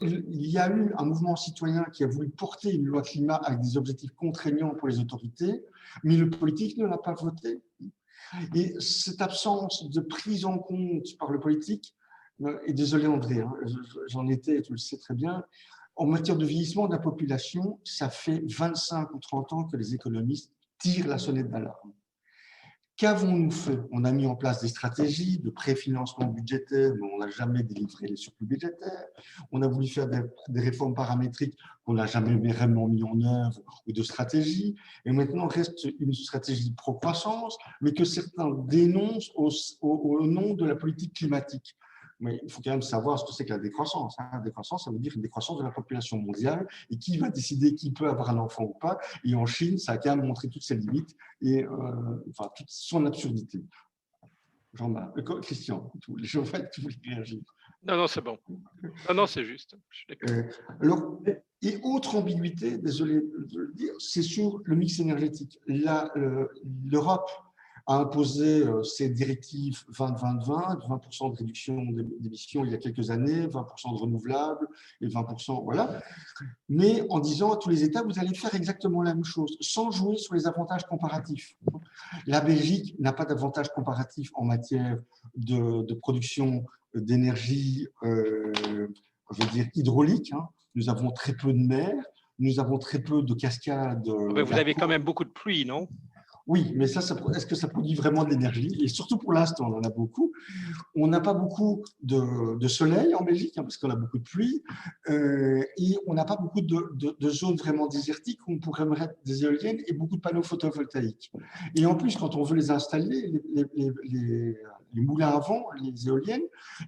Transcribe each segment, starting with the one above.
il y a eu un mouvement citoyen qui a voulu porter une loi climat avec des objectifs contraignants pour les autorités, mais le politique ne l'a pas voté. Et cette absence de prise en compte par le politique, et désolé André, hein, j'en étais, tu le sais très bien, en matière de vieillissement de la population, ça fait 25 ou 30 ans que les économistes tirent la sonnette d'alarme. Qu'avons-nous fait? On a mis en place des stratégies de préfinancement budgétaire, mais on n'a jamais délivré les surplus budgétaires. On a voulu faire des réformes paramétriques qu'on n'a jamais vraiment mis en œuvre, ou de stratégies. Et maintenant, il reste une stratégie de pro-croissance, mais que certains dénoncent au nom de la politique climatique. Mais il faut quand même savoir ce que c'est que la décroissance. La décroissance, ça veut dire une décroissance de la population mondiale. Et qui va décider qui peut avoir un enfant ou pas? Et en Chine, ça a quand même montré toutes ses limites et enfin, toute son absurdité. Jean-Marc, Christian, je vois que tu voulais réagir. Non, non, c'est bon. Non, non, c'est juste. Je suis d'accord. Alors, et autre ambiguïté, désolé de le dire, c'est sur le mix énergétique. L'Europe a imposé ses directives 20-20-20, 20% de réduction d'émissions il y a quelques années, 20% de renouvelables et 20%, voilà. Mais en disant à tous les États, vous allez faire exactement la même chose, sans jouer sur les avantages comparatifs. La Belgique n'a pas d'avantage comparatif en matière de production d'énergie, je veux dire, hydraulique. Nous avons très peu de mer, nous avons très peu de cascades. Vous avez quand même beaucoup de pluie, non? Oui, mais ça est-ce que ça produit vraiment de l'énergie? Et surtout pour l'instant, on en a beaucoup. On n'a pas beaucoup de soleil en Belgique, parce qu'on a beaucoup de pluie, et on n'a pas beaucoup de zones vraiment désertiques où on pourrait mettre des éoliennes et beaucoup de panneaux photovoltaïques. Et en plus, quand on veut les installer, les moulins à vent, les éoliennes,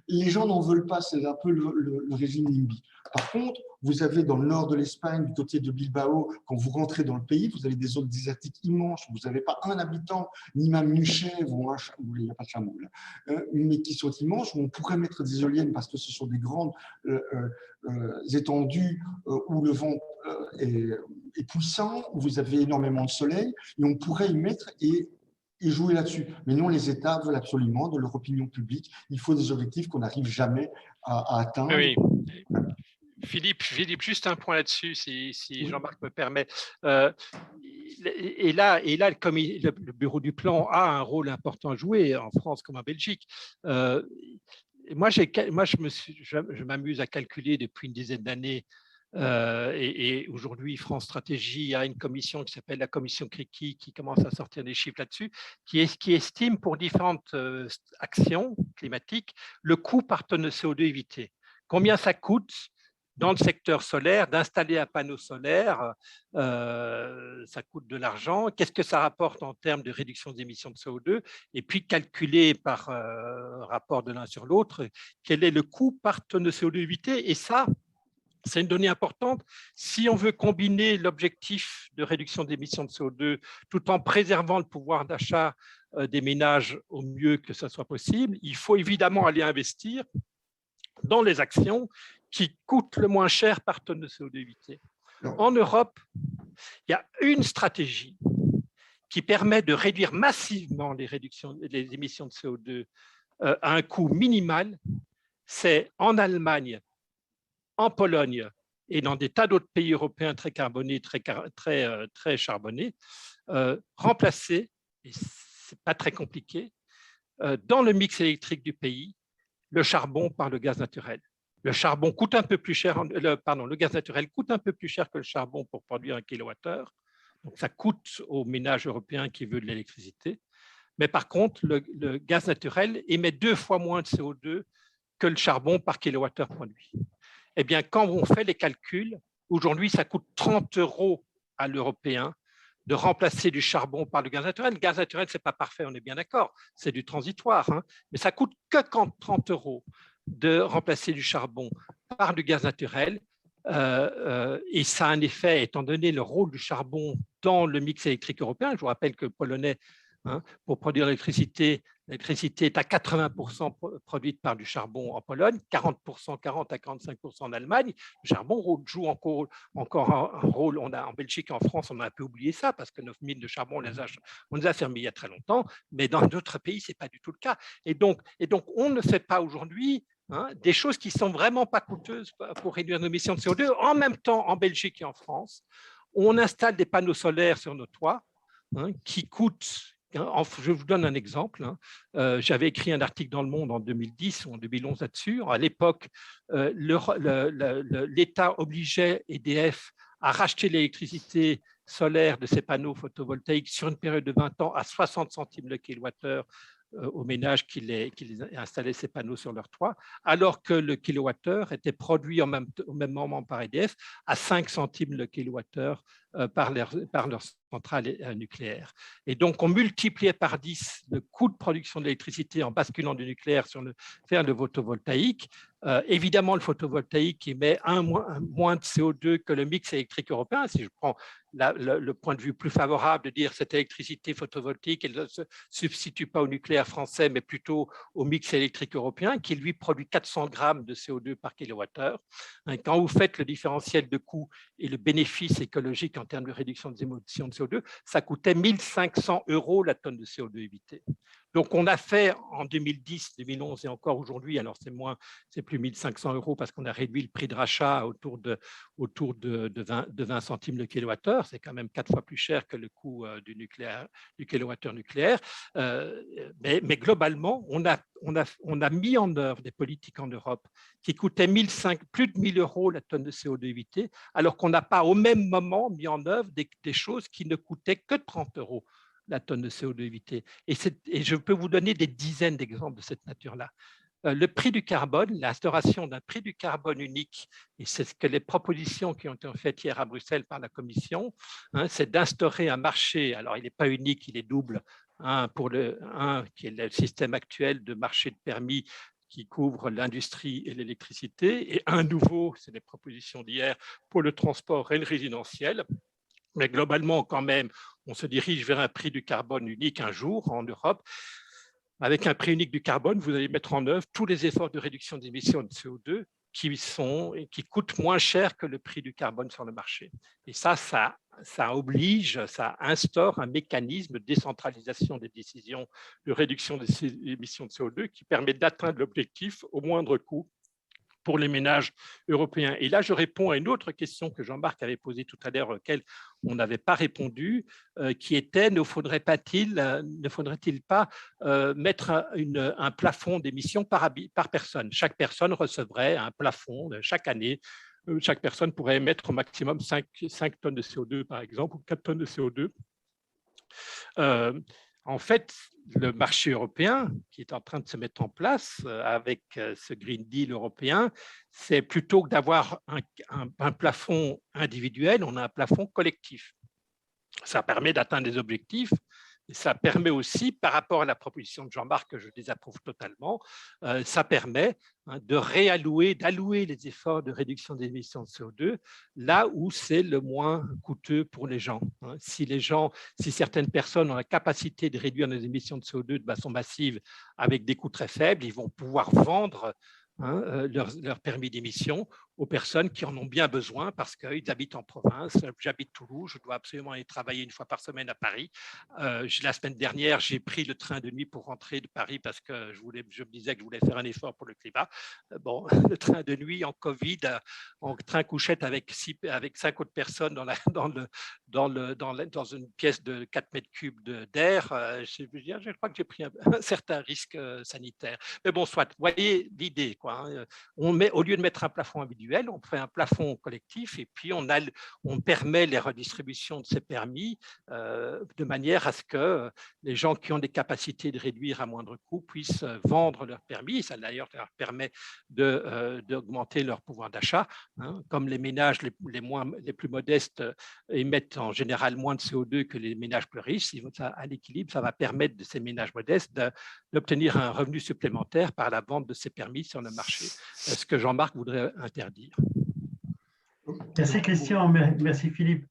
les gens n'en veulent pas, c'est un peu le régime NIMBY. Par contre, vous avez dans le nord de l'Espagne, du côté de Bilbao, quand vous rentrez dans le pays, vous avez des zones désertiques immenses, vous n'avez pas un habitant, ni même une chèvre, il n'y a pas de chameau là, mais qui sont immenses, où on pourrait mettre des éoliennes parce que ce sont des grandes étendues où le vent est puissant, où vous avez énormément de soleil, et on pourrait y mettre et jouer là-dessus. Mais non, les États veulent absolument, de leur opinion publique, il faut des objectifs qu'on n'arrive jamais à atteindre. Oui. Philippe, juste un point là-dessus, si Jean-Marc me permet. Et là, comme le bureau du plan a un rôle important à jouer en France comme en Belgique. Moi, je m'amuse à calculer depuis une dizaine d'années. Et aujourd'hui, France Stratégie a une commission qui s'appelle la commission Criqui qui commence à sortir des chiffres là-dessus, qui estime pour différentes actions climatiques le coût par tonne de CO2 évité. Combien ça coûte dans le secteur solaire d'installer un panneau solaire, ça coûte de l'argent. Qu'est-ce que ça rapporte en termes de réduction d'émissions de CO2? Et puis calculer par rapport de l'un sur l'autre, quel est le coût par tonne de CO2 évité? Et ça, c'est une donnée importante. Si on veut combiner l'objectif de réduction d'émissions de CO2 tout en préservant le pouvoir d'achat des ménages au mieux que ce soit possible, il faut évidemment aller investir dans les actions qui coûtent le moins cher par tonne de CO2 évité. En Europe, il y a une stratégie qui permet de réduire massivement les émissions de CO2 à un coût minimal. C'est en Allemagne, en Pologne et dans des tas d'autres pays européens très carbonés, très charbonnés, remplacer, et ce n'est pas très compliqué, dans le mix électrique du pays, le charbon par le gaz naturel. Le charbon coûte un peu plus cher, le gaz naturel coûte un peu plus cher que le charbon pour produire un kilowattheure. Donc, ça coûte aux ménages européens qui veulent de l'électricité. Mais par contre, le gaz naturel émet 2 fois moins de CO2 que le charbon par kilowattheure produit. Eh bien, quand on fait les calculs, aujourd'hui, ça coûte 30 € à l'Européen de remplacer du charbon par le gaz naturel. Le gaz naturel, ce n'est pas parfait, on est bien d'accord, c'est du transitoire, mais ça coûte que 30 € de remplacer du charbon par du gaz naturel. Et ça a un effet, étant donné le rôle du charbon dans le mix électrique européen. Je vous rappelle que le Polonais, pour produire l'électricité est à 80% produite par du charbon en Pologne, 40 à 45% en Allemagne. Le charbon joue encore un rôle. En Belgique et en France, on a un peu oublié ça parce que nos mines de charbon, on les a fermées il y a très longtemps, mais dans d'autres pays, ce n'est pas du tout le cas. Et donc, on ne fait pas aujourd'hui hein, des choses qui ne sont vraiment pas coûteuses pour réduire nos émissions de CO2. En même temps, en Belgique et en France, on installe des panneaux solaires sur nos toits, hein, qui coûtent. Je vous donne un exemple. J'avais écrit un article dans Le Monde en 2010 ou en 2011 là-dessus. À l'époque, l'État obligeait EDF à racheter l'électricité solaire de ces panneaux photovoltaïques sur une période de 20 ans à 60 centimes le kilowattheure aux ménages qui installaient ces panneaux sur leur toit, alors que le kilowattheure était produit au même moment par EDF à 5 centimes le kilowattheure par leur centrale nucléaire. Et donc, on multipliait par 10 le coût de production d'électricité en basculant du nucléaire vers le photovoltaïque. Évidemment, le photovoltaïque émet moins de CO2 que le mix électrique européen. Si je prends le point de vue plus favorable de dire que cette électricité photovoltaïque, elle ne se substitue pas au nucléaire français, mais plutôt au mix électrique européen, qui lui produit 400 grammes de CO2 par kilowattheure. Quand vous faites le différentiel de coût et le bénéfice écologique en termes de réduction des émissions de CO2, ça coûtait 1 500 € la tonne de CO2 évitée. Donc, on a fait en 2010, 2011 et encore aujourd'hui, alors c'est plus 1 500 € parce qu'on a réduit le prix de rachat autour de 20 centimes le kilowattheure. C'est quand même 4 fois plus cher que le coût du kilowattheure nucléaire. Mais globalement, on a mis en œuvre des politiques en Europe qui coûtaient plus de 1 000 € la tonne de CO2 évitée, alors qu'on n'a pas au même moment mis en œuvre des choses qui ne coûtaient que 30 € la tonne de CO2 évitée. Et je peux vous donner des dizaines d'exemples de cette nature-là. Le prix du carbone, l'instauration d'un prix du carbone unique, et c'est ce que les propositions qui ont été faites hier à Bruxelles par la Commission, hein, c'est d'instaurer un marché, alors il n'est pas unique, il est double, qui est le système actuel de marché de permis qui couvre l'industrie et l'électricité, et un nouveau, c'est les propositions d'hier, pour le transport et le résidentiel. Mais globalement, quand même, on se dirige vers un prix du carbone unique un jour en Europe. Avec un prix unique du carbone, vous allez mettre en œuvre tous les efforts de réduction d'émissions de CO2 qui coûtent moins cher que le prix du carbone sur le marché. Et ça oblige, ça instaure un mécanisme de décentralisation des décisions de réduction des émissions de CO2 qui permet d'atteindre l'objectif au moindre coût pour les ménages européens. Et là, je réponds à une autre question que Jean-Marc avait posée tout à l'heure, auquel on n'avait pas répondu, qui était ne faudrait-il pas mettre un plafond d'émissions par personne? Chaque personne recevrait un plafond chaque année. Chaque personne pourrait émettre au maximum 5 tonnes de CO2, par exemple, ou 4 tonnes de CO2. En fait, le marché européen qui est en train de se mettre en place avec ce Green Deal européen, c'est plutôt que d'avoir un plafond individuel, on a un plafond collectif. Ça permet d'atteindre des objectifs. Et ça permet aussi, par rapport à la proposition de Jean-Marc, que je désapprouve totalement, ça permet d'allouer les efforts de réduction des émissions de CO2 là où c'est le moins coûteux pour les gens. Si certaines personnes ont la capacité de réduire les émissions de CO2 de façon massive avec des coûts très faibles, ils vont pouvoir vendre leur permis d'émission aux personnes qui en ont bien besoin parce qu'ils habitent en province. J'habite Toulouse, je dois absolument aller travailler une fois par semaine à Paris. La semaine dernière, j'ai pris le train de nuit pour rentrer de Paris parce que je me disais que je voulais faire un effort pour le climat. Bon, le train de nuit en Covid, en train couchette avec 5 autres personnes dans une pièce de 4 mètres cubes d'air, je crois que j'ai pris un certain risque sanitaire. Mais bon, soit, vous voyez l'idée, quoi. Au lieu de mettre un plafond individuel, on fait un plafond collectif et puis on permet les redistributions de ces permis de manière à ce que les gens qui ont des capacités de réduire à moindre coût puissent vendre leurs permis. Ça d'ailleurs leur permet d'augmenter leur pouvoir d'achat. Comme les ménages les plus modestes émettent en général moins de CO2 que les ménages plus riches, à l'équilibre, ça va permettre de ces ménages modestes d'obtenir un revenu supplémentaire par la vente de ces permis sur le marché, ce que Jean-Marc voudrait interdire. Merci Christian, merci Philippe.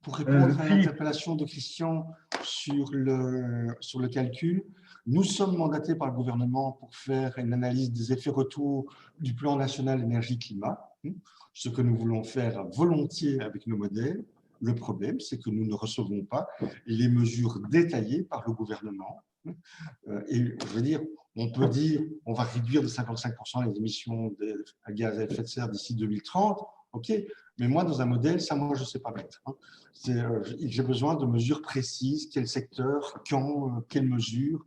Pour répondre à l'interpellation de Christian sur le calcul, nous sommes mandatés par le gouvernement pour faire une analyse des effets retours du plan national énergie-climat, ce que nous voulons faire volontiers avec nos modèles. Le problème, c'est que nous ne recevons pas les mesures détaillées par le gouvernement Et je veux dire, on peut dire on va réduire de 55% les émissions de gaz à effet de serre d'ici 2030, ok, mais moi, dans un modèle, ça, moi, je ne sais pas mettre. J'ai besoin de mesures précises, quel secteur, quand, quelles mesures.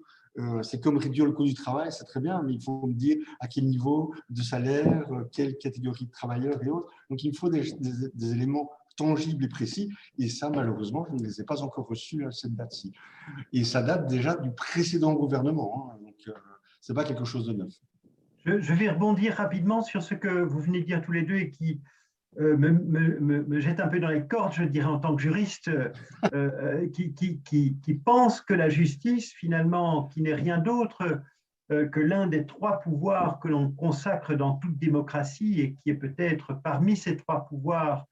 C'est comme réduire le coût du travail, c'est très bien, mais il faut me dire à quel niveau de salaire, quelle catégorie de travailleurs et autres. Donc, il me faut des éléments tangibles et précis, et ça, malheureusement, je ne les ai pas encore reçus à cette date-ci. Et ça date déjà du précédent gouvernement, hein, donc ce n'est pas quelque chose de neuf. Je vais rebondir rapidement sur ce que vous venez de dire tous les deux et qui me jette un peu dans les cordes, je dirais, en tant que juriste, qui pense que la justice, finalement, qui n'est rien d'autre que l'un des trois pouvoirs que l'on consacre dans toute démocratie et qui est peut-être parmi ces trois pouvoirs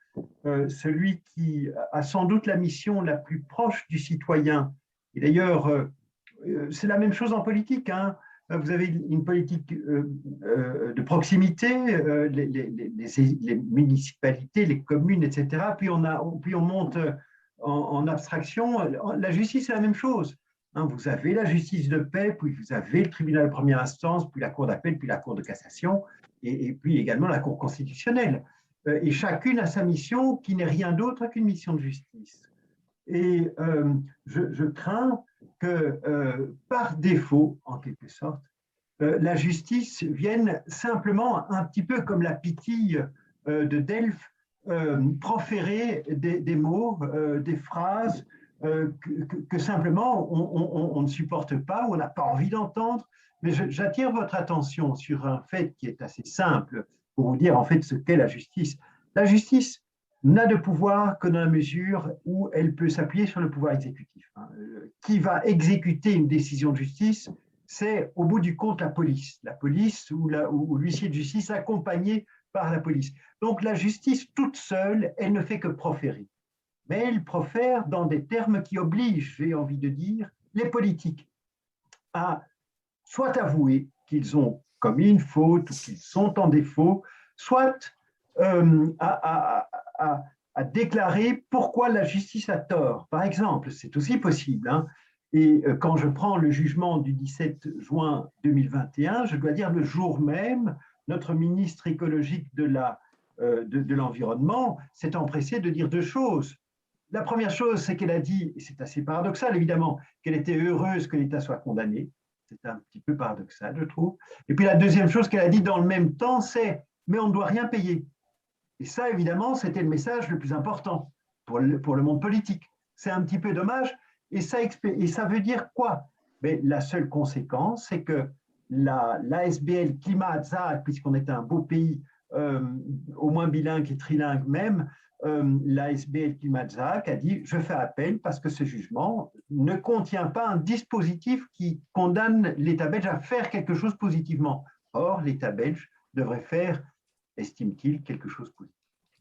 celui qui a sans doute la mission la plus proche du citoyen. Et d'ailleurs, c'est la même chose en politique, hein. Vous avez une politique de proximité, les municipalités, les communes, etc. Puis on monte en abstraction. La justice, c'est la même chose. Hein, vous avez la justice de paix, puis vous avez le tribunal de première instance, puis la cour d'appel, puis la cour de cassation, et puis également la cour constitutionnelle. Et chacune a sa mission qui n'est rien d'autre qu'une mission de justice. Et je crains que par défaut, en quelque sorte, la justice vienne simplement, un petit peu comme la pitié de Delphes, proférer des mots, des phrases que simplement on ne supporte pas ou on n'a pas envie d'entendre. Mais j'attire votre attention sur un fait qui est assez simple pour vous dire en fait ce qu'est la justice. La justice n'a de pouvoir que dans la mesure où elle peut s'appuyer sur le pouvoir exécutif. Qui va exécuter une décision de justice? C'est au bout du compte la police ou l'huissier de justice accompagné par la police. Donc la justice toute seule, elle ne fait que proférer. Mais elle profère dans des termes qui obligent, j'ai envie de dire, les politiques à soit avouer qu'ils ont commis une faute ou qu'ils sont en défaut, soit à déclarer pourquoi la justice a tort. Par exemple, c'est aussi possible. Hein. Et quand je prends le jugement du 17 juin 2021, je dois dire le jour même, notre ministre écologique de l'Environnement s'est empressé de dire deux choses. La première chose, c'est qu'elle a dit, et c'est assez paradoxal évidemment, qu'elle était heureuse que l'État soit condamné. C'est un petit peu paradoxal, je trouve. Et puis la deuxième chose qu'elle a dit dans le même temps, c'est « mais on ne doit rien payer ». Et ça, évidemment, c'était le message le plus important pour le monde politique. C'est un petit peu dommage. Et ça veut dire quoi? Mais la seule conséquence, c'est que l'ASBL Climat ZAC, puisqu'on est un beau pays, au moins bilingue et trilingue même, l'ASBL Climat ZAC a dit « je fais appel parce que ce jugement ne contient pas un dispositif qui condamne l'État belge à faire quelque chose positivement. Or, l'État belge devrait faire, estime-t-il, quelque chose de positif. »